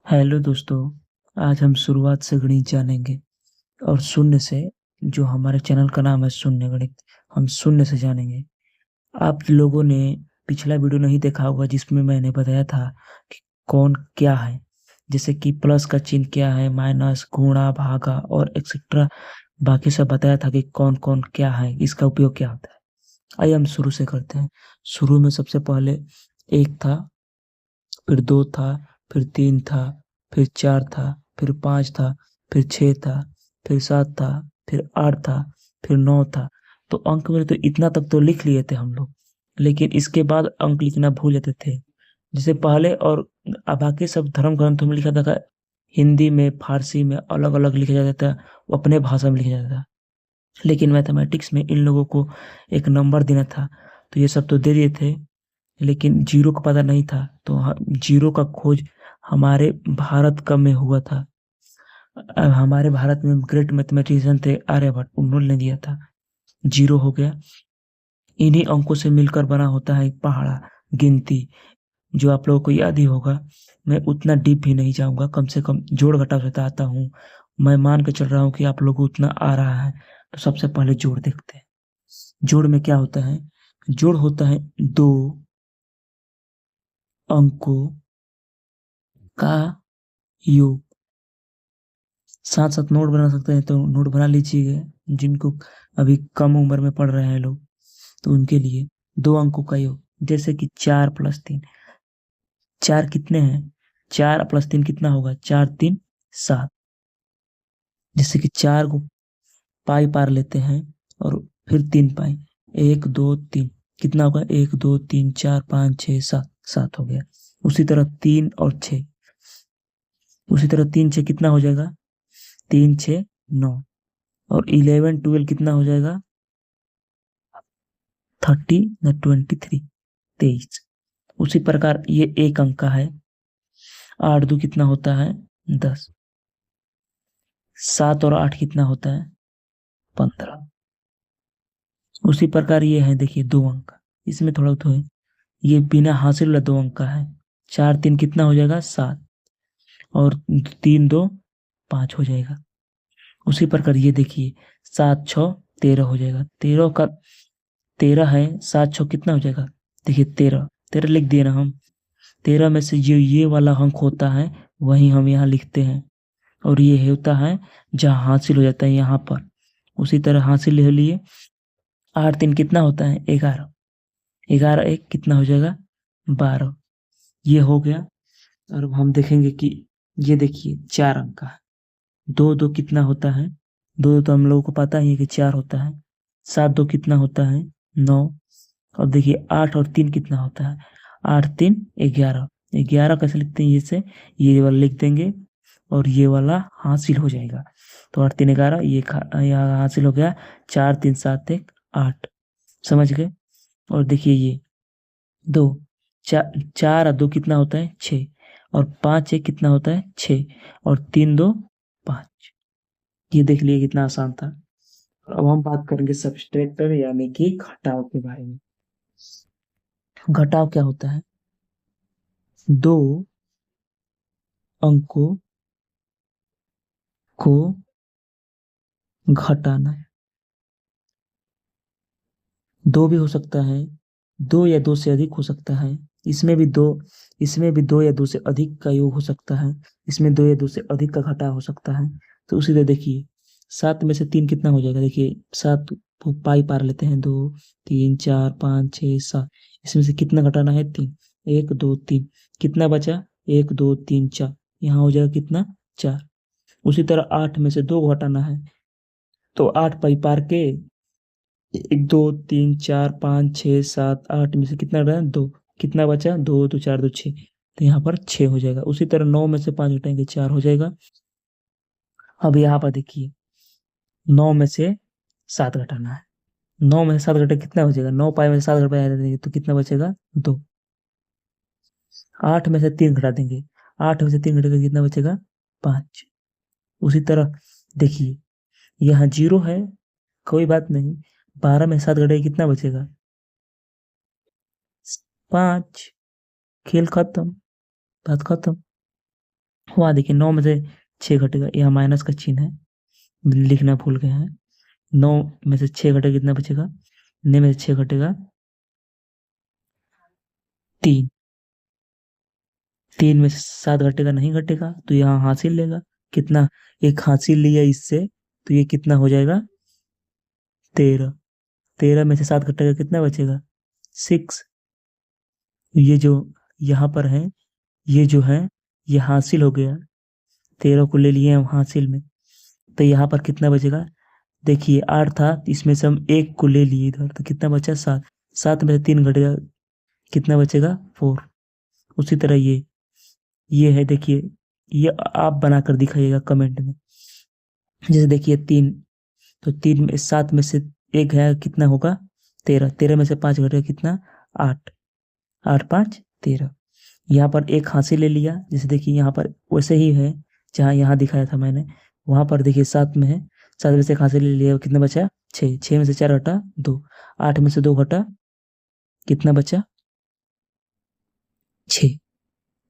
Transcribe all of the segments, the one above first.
Hello दोस्तों। आज हम शुरुआत से गणित जानेंगे और शून्य से। जो हमारे चैनल का नाम है शून्य गणित, हम शून्य से जानेंगे। आप लोगों ने पिछला वीडियो नहीं देखा होगा जिसमें मैंने बताया था कि कौन क्या है, जैसे कि प्लस का चिन्ह क्या है, माइनस, गुणा, भागा और एक्सेट्रा। बाकी सब बताया था कि कौन कौन क्या है, इसका उपयोग क्या होता है। आइए हम शुरू से करते हैं। शुरू में सबसे पहले एक था, फिर दो था, फिर तीन था, फिर चार था, फिर पाँच था, फिर छः था, फिर सात था, फिर आठ था, फिर नौ था। तो अंक में तो इतना तक तो लिख लिए थे हम लोग, लेकिन इसके बाद अंक लिखना भूल जाते थे। जैसे पहले और अब बाकी सब धर्म ग्रंथों में लिखा था, हिंदी में, फारसी में अलग अलग लिखा जाता था, वो अपने भाषा में लिखा जाता था। लेकिन मैथमेटिक्स में इन लोगों को एक नंबर देना था, तो ये सब तो दे दिए थे, लेकिन जीरो का पता नहीं था। तो जीरो का खोज हमारे भारत का में हुआ था। अब हमारे भारत में ग्रेट मैथमेटिशियन थे आर्यभट्ट, उन्होंने दिया था। जीरो हो गया। इन्हीं अंकों से मिलकर बना होता है पहाड़ा, गिनती, जो आप लोगों को याद ही होगा। मैं उतना डीप भी नहीं जाऊंगा, कम से कम जोड़ घटाव से आता हूँ। मैं मान के चल रहा हूँ कि आप लोगों को उतना आ रहा है। तो सबसे पहले जोड़ देखते हैं। जोड़ में क्या होता है? जोड़ होता है दो अंकों का योग। साथ साथ नोट बना सकते हैं तो नोट बना लीजिए, जिनको अभी कम उम्र में पढ़ रहे हैं लोग, तो उनके लिए दो अंकों का योग। जैसे कि 4 + 3। चार कितने हैं? 4 + 3 कितना होगा? 4 × 3 = 7। जैसे कि चार को पाई पार लेते हैं और फिर 3 पाई, 1 2 3 कितना होगा? 1 2 3 4 5 6 7, 7 हो गया। उसी तरह 3 और 6, उसी तरह 3 6 कितना हो जाएगा? 3 6 9। और 11 12 कितना हो जाएगा? 30 × 23, 23। उसी प्रकार ये एक अंक का है। 8 2 कितना होता है? 10। 7 और 8 कितना होता है? 15। उसी प्रकार ये है, देखिए, दो अंक। इसमें थोड़ा तो है, ये बिना हासिल वाला दो अंक का है। 4 3 कितना हो जाएगा? 7। और 3 2 5 हो जाएगा। उसी प्रकार ये देखिए, 7 6 13 हो जाएगा। 13 का 13 है, 7 6 कितना हो जाएगा? देखिए 13, 13 लिख दिए ना हम। 13 में से जो ये वाला अंक होता है वही हम यहाँ लिखते हैं, और ये होता है जहाँ हासिल हो जाता है यहाँ पर। उसी तरह हासिल ले लिए। 8 3 कितना होता है? 11। 11 1 कितना हो जाएगा? 12। ये हो गया। और अब हम देखेंगे कि ये देखिए 4 अंक का है। 2 2 कितना होता है? 2 तो हम लोगों को पता ही है कि 4 होता है। 7 2 कितना होता है? 9। और देखिए 8 और 3 कितना होता है? 8 3 11। 11 कैसे लिखते हैं? ये से ये वाला लिख देंगे और ये वाला हासिल हो जाएगा। तो 8 3 11, ये यहाँ हासिल हो गया। 4 3 7 1 8। समझ गए? और देखिए ये दो, 4 4 और 2 कितना होता है? 6। और 5 1 कितना होता है? 6। और 3 2 5। ये देख लिए कितना आसान था। अब हम बात करेंगे सबट्रैक्टर यानी कि घटाव के बारे में। घटाव क्या होता है? दो अंकों को घटाना। दो भी हो सकता है, दो या दो से अधिक हो सकता है। इसमें भी दो इसमें भी दो या दो से अधिक का योग हो सकता है। इसमें दो या दो से अधिक का घटाव हो सकता है। तो उसी तरह देखिए, 7 में से 3 कितना हो जाएगा? देखिए 7 को पाई पार लेते हैं, 2 3 4 5 6 7। इसमें से कितना घटाना है? 3। 1 2 3 कितना बचा? 1 2 3 4। यहाँ हो जाएगा कितना? 4। उसी तरह 8 में से 2 घटाना है, तो 8 पाई पार के 1 2 3 4 5 6 7 8 में से कितना घटाना? 2। कितना बचा? 2 2 4 2 6। तो यहाँ पर 6 हो जाएगा। उसी तरह 9 में से 5 घटाएंगे, 4 हो जाएगा। अब यहाँ पर देखिए, 9 में से 7 घटाना है। 9 में से 7 घटा कितना बचेगा? 9 पाई में से 7 घटा देंगे तो कितना बचेगा? 2। 8 में से 3 घटा देंगे, 8 में से 3 घटा कितना बचेगा? 5। उसी तरह देखिए, यहाँ 0 है, कोई बात नहीं। 12 में से 7 घटाए कितना बचेगा? 5। खेल खत्म, बात खत्म। वहाँ देखिए 9 में से 6 घटेगा, यहाँ माइनस का चिन्ह है, लिखना भूल गए हैं। 9 में से 6 घटेगा, कितना बचेगा? 9 में से 6 घटेगा 3। 3 में से 7 घटेगा, नहीं घटेगा, तो यहाँ हासिल लेगा। कितना? एक हासिल लिया इससे, तो ये कितना हो जाएगा? 13। 13 में से 7 घटेगा, कितना बचेगा? 6। ये जो यहाँ पर है, ये जो है, ये हासिल हो गया। 13 को ले लिए हम हासिल में, तो यहाँ पर कितना बचेगा? देखिए 8 था, इसमें से हम 1 को ले लिए इधर, तो कितना बचा? 7। 7 में से 3 घटेगा, कितना बचेगा? 4। उसी तरह ये है, देखिए, ये आप बनाकर दिखाइएगा कमेंट में। जैसे देखिए 3, तो 3 में 7 में से 1 है, कितना होगा? 13। 13 में से 5 घटेगा, कितना? 8। 8 5 13। यहाँ पर एक हासिल ले लिया, जैसे देखिए यहाँ पर वैसे ही है जहाँ यहाँ दिखाया था मैंने, वहां पर देखिए 7 में है, 7 में से एक हासिल ले लिया, कितना बचा? 6। 6 में से 4 घटा 2। 8 में से 2 घटा, कितना बचा? 6।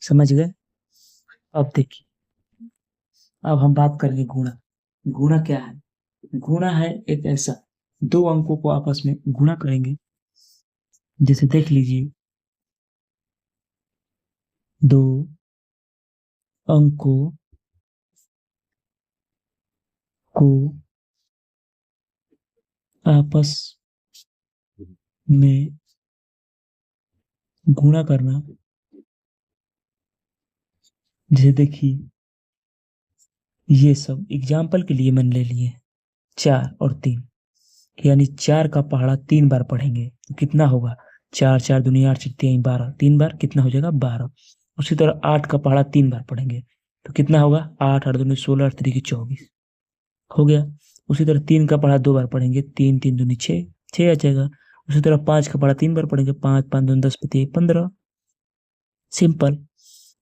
समझ गए? अब देखिए, अब हम बात करेंगे गुणा। गुणा क्या है? गुणा है एक ऐसा, दो अंकों को आपस में गुणा करेंगे। जैसे देख लीजिए, दो अंकों को आपस में गुणा करना। जैसे देखिए, ये सब एग्जाम्पल के लिए मैंने ले लिए 4 और 3, यानी 4 का पहाड़ा 3 बार पढ़ेंगे तो कितना होगा? 4 4 दूनी 8 6 3 12, 3 बार कितना हो जाएगा? 12। उसी तरह 8 का पहाड़ा 3 बार पढ़ेंगे तो कितना होगा? 8 8 दूनी 16, 8 3 24 हो गया। उसी तरह 3 का पहाड़ा 2 बार पढ़ेंगे, 3 3 दूनी 6, 6 आ जाएगा। उसी तरह 5 का पहाड़ा 3 बार पढ़ेंगे, 5 5 दूनी 10 पति 15। सिंपल।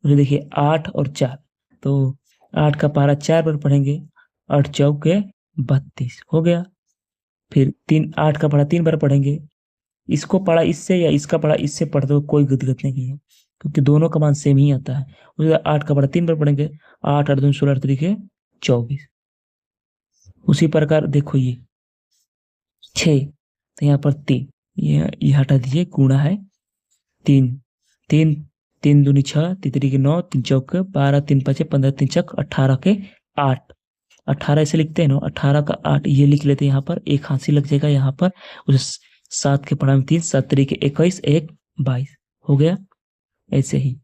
उसे देखिए 8 और 4, तो 8 का पहाड़ा 4 बार पढ़ेंगे, 8 चौके 32 हो गया। फिर 8 का पढ़ा 3 बार पढ़ेंगे, इसको पढ़ा इससे या इसका पढ़ा इससे पढ़ दो, कोई दिक्कत नहीं है, क्योंकि दोनों का मान सेम ही आता है। उसी 8 का पढ़ा 3 बार पढ़ेंगे, 8 8 दूनी 16, 8 3 24। उसी प्रकार देखो ये 6, तो यहाँ पर 3, ये हटा दीजिए, गुणा है 3। 3 3 दूनी 6, 3 3 9, 3 चौक 12, 3 5 15, 3 चक 18 के 8। 18 ऐसे लिखते हैं ना, 18 का 8 ये लिख लेते हैं, यहाँ पर एक हासिल लग जाएगा यहाँ पर। उस 7 के पढ़ा में 3, 7 तरीके 21, 1 22 हो गया। ऐसे ही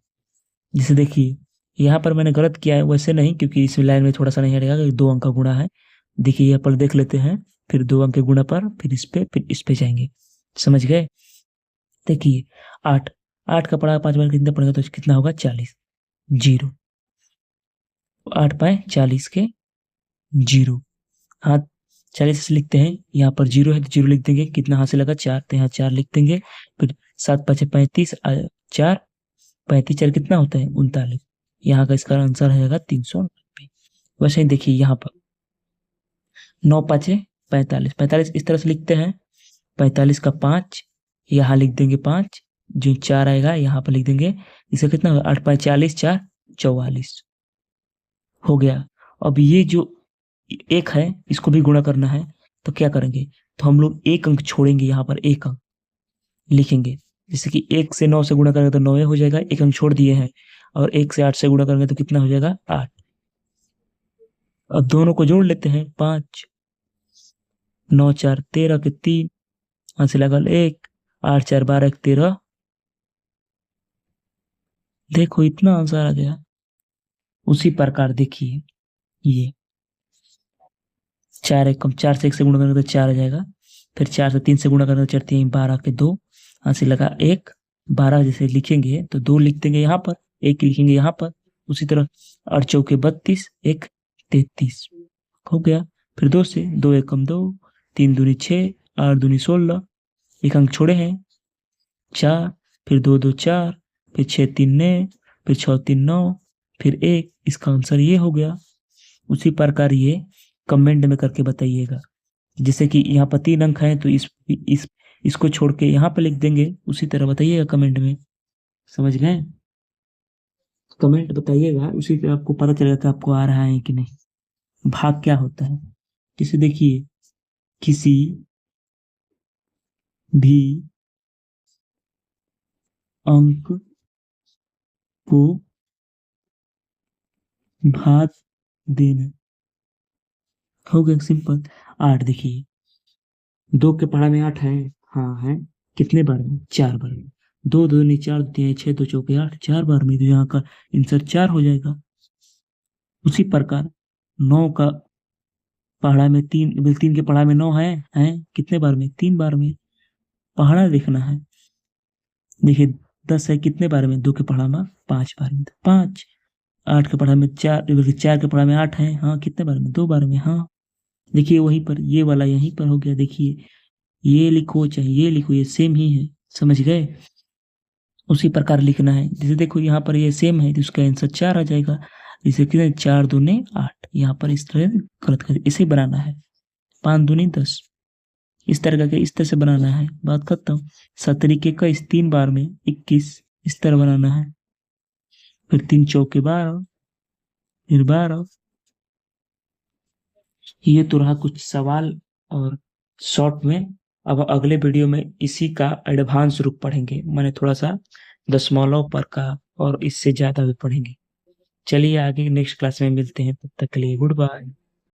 जैसे देखिए यहाँ पर मैंने गलत किया है, वैसे नहीं, क्योंकि इस लाइन में थोड़ा सा नहीं हटेगा, 2 अंक का गुणा है। देखिए यहाँ पर देख लेते हैं, फिर 2 अंक के गुणा पर, फिर इस पे जाएंगे। समझ गए? देखिए 8 8 का पढ़ा 5 बार कितना पड़ेगा, तो कितना होगा? 40। 0 8 पाए 40 के 0। हाँ 40 से लिखते हैं, यहाँ पर 0 है तो 0 लिख देंगे, कितना हासिल लगा? 4, तो यहाँ 4 लिख देंगे। फिर 7 5 35, 4 35 4 कितना होता है? 39। यहाँ का इसका आंसर रहेगा 390। वैसे ही देखिए यहाँ पर 9 5 45, 45 इस तरह से लिखते हैं, 45 का 5 यहाँ लिख देंगे 5, जो 4 आएगा यहाँ पर लिख देंगे। इसका कितना होगा? 8 5 40, 4 44 हो गया। अब ये जो एक है, इसको भी गुणा करना है, तो क्या करेंगे? तो हम लोग एक अंक छोड़ेंगे, यहाँ पर एक अंक लिखेंगे। जैसे कि 1 से 9 से गुणा करेंगे तो 9 हो जाएगा, एक अंक छोड़ दिए हैं। और 1 से 8 से गुणा करेंगे तो कितना हो जाएगा? 8। अब दोनों को जोड़ लेते हैं, 5 9 4 13 के 3, हासिल लगा 1, 8 4 12 13। देखो इतना आंसर आ गया। उसी प्रकार देखिए ये 4 1 4 से 1 से गुणा करेंगे तो 4 आ जाएगा। फिर 4 से 3 से गुणा करेंगे तो 4 3 12 के 2, हासिल लगा 1। 12 जैसे लिखेंगे तो 2 लिख देंगे यहाँ पर, 1 लिखेंगे यहाँ पर। उसी तरह 8 चौके 32, 1 33 हो गया। फिर 2 से 2 1 2, 3 दूनी 6, 8 दूनी 16, एक अंक छोड़े हैं 4, फिर 2 2 4, फिर 6 3 9, फिर 6 3 9, फिर 1। इसका आंसर ये हो गया। उसी प्रकार ये कमेंट में करके बताइएगा। जैसे कि यहाँ पर 3 अंक हैं, तो इसको छोड़ के यहाँ पर लिख देंगे, उसी तरह बताइएगा कमेंट में। समझ गए? कमेंट बताइएगा, उसी से आपको पता चलेगा कि आपको आ रहा है कि नहीं। भाग क्या होता है? जैसे देखिए, किसी भी अंक को भाग देना। हो गया सिंपल। 8 देखिए, 2 के पढ़ा में 8 है। हाँ है। कितने बार में? 4 बार में। 2 2 नहीं 4 3 6 2 चौके 8, 4 बार में, तो यहाँ का आंसर 4 हो जाएगा। उसी प्रकार 9 का पहाड़ा में 3, 3 के पहाड़ा में 9 है कितने बार में? 3 बार में। पहाड़ा देखना है। देखिए 10 है कितने बार में? 2 के पहाड़ा में 5 बार में, 5। 8 के पहाड़ा में 4, बल्कि 4 के पहाड़ा में 8 है, हाँ कितने बार में? 2 बार में, हाँ। देखिए वहीं पर ये वाला यहीं पर हो गया। देखिए ये लिखो चाहे ये लिखो, ये सेम ही है। समझ गए? उसी प्रकार लिखना है। जैसे देखो यहाँ पर ये सेम है तो इसका आंसर 4 आ जाएगा। जैसे कितने? 4 दूने 8, यहाँ पर इस तरह गलत कर इसे बनाना है। 5 दूनी 10, इस तरह करके इस तरह से बनाना है। बात खत्म। 17 के 21, 3 बार में 21, इस तरह बनाना है। फिर 3 चौके 12, फिर 12। ये तो रहा कुछ सवाल और शॉर्ट में। अब अगले वीडियो में इसी का एडवांस रूप पढ़ेंगे, मैंने थोड़ा सा दशमलव पर का, और इससे ज्यादा भी पढ़ेंगे। चलिए आगे नेक्स्ट क्लास में मिलते हैं, तब तक के लिए गुड बाय।